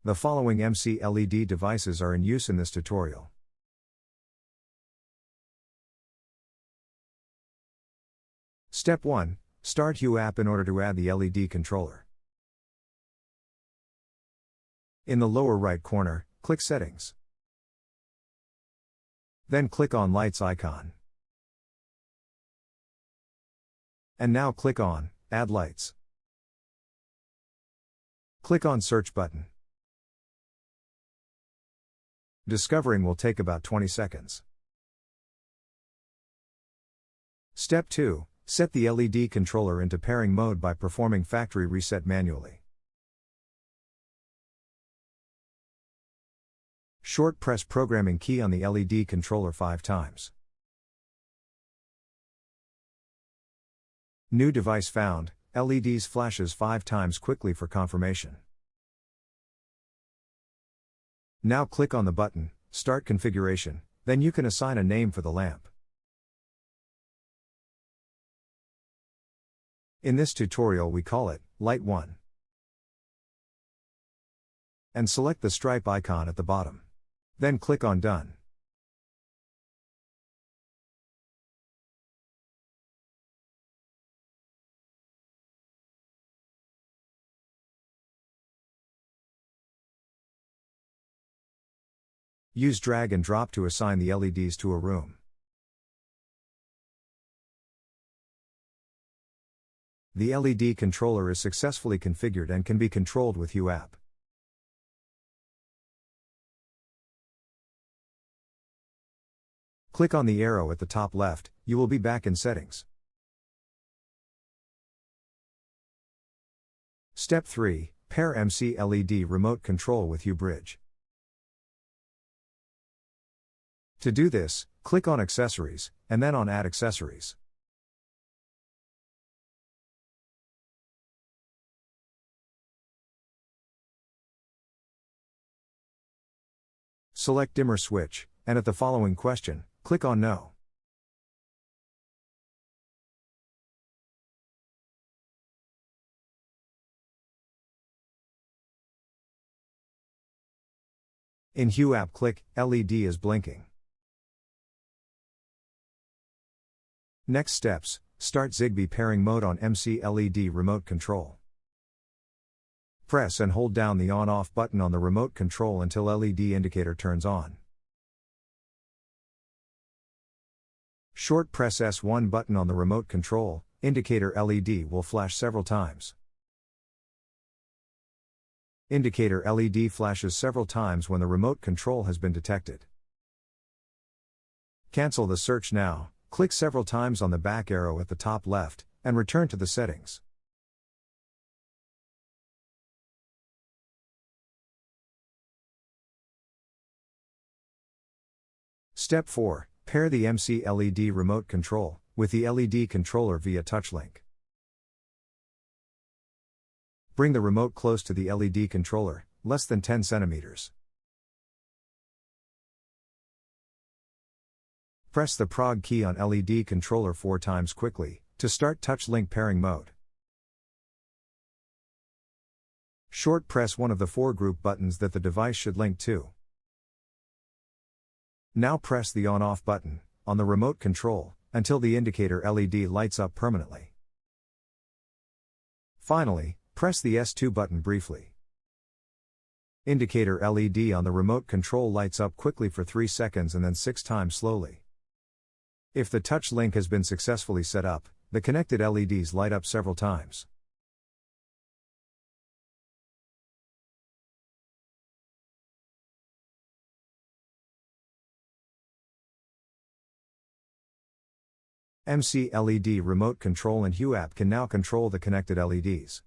The following MC LED devices are in use in this tutorial. Step 1. Start Hue app in order to add the LED controller. In the lower right corner, click Settings. Then click on Lights icon. And now click on Add Lights. Click on Search button. Discovering will take about 20 seconds. Step 2. Set the LED controller into pairing mode by performing factory reset manually. Short press programming key on the LED controller 5 times. New device found, LEDs flashes 5 times quickly for confirmation. Now click on the button, Start Configuration, then you can assign a name for the lamp. In this tutorial we call it Light 1. And select the stripe icon at the bottom. Then click on Done. Use drag and drop to assign the LEDs to a room. The LED controller is successfully configured and can be controlled with Hue app. Click on the arrow at the top left, you will be back in Settings. Step 3. Pair MC LED remote control with Hue bridge. To do this, click on Accessories, and then on Add Accessories. Select Dimmer Switch, and at the following question, click on No. In Hue app click, LED is blinking. Next steps, start Zigbee pairing mode on MC LED remote control. Press and hold down the on-off button on the remote control until LED indicator turns on. Short press S1 button on the remote control, indicator LED will flash several times. Indicator LED flashes several times when the remote control has been detected. Cancel the search now. Click several times on the back arrow at the top left, and return to the settings. Step 4. Pair the MC LED remote control with the LED controller via touch link. Bring the remote close to the LED controller, less than 10 centimeters. Press the prog key on LED controller 4 times quickly, to start touch link pairing mode. Short press one of the 4 group buttons that the device should link to. Now press the on-off button, on the remote control, until the indicator LED lights up permanently. Finally, press the S2 button briefly. Indicator LED on the remote control lights up quickly for 3 seconds and then 6 times slowly. If the touch link has been successfully set up, the connected LEDs light up several times. MC LED remote control and Hue app can now control the connected LEDs.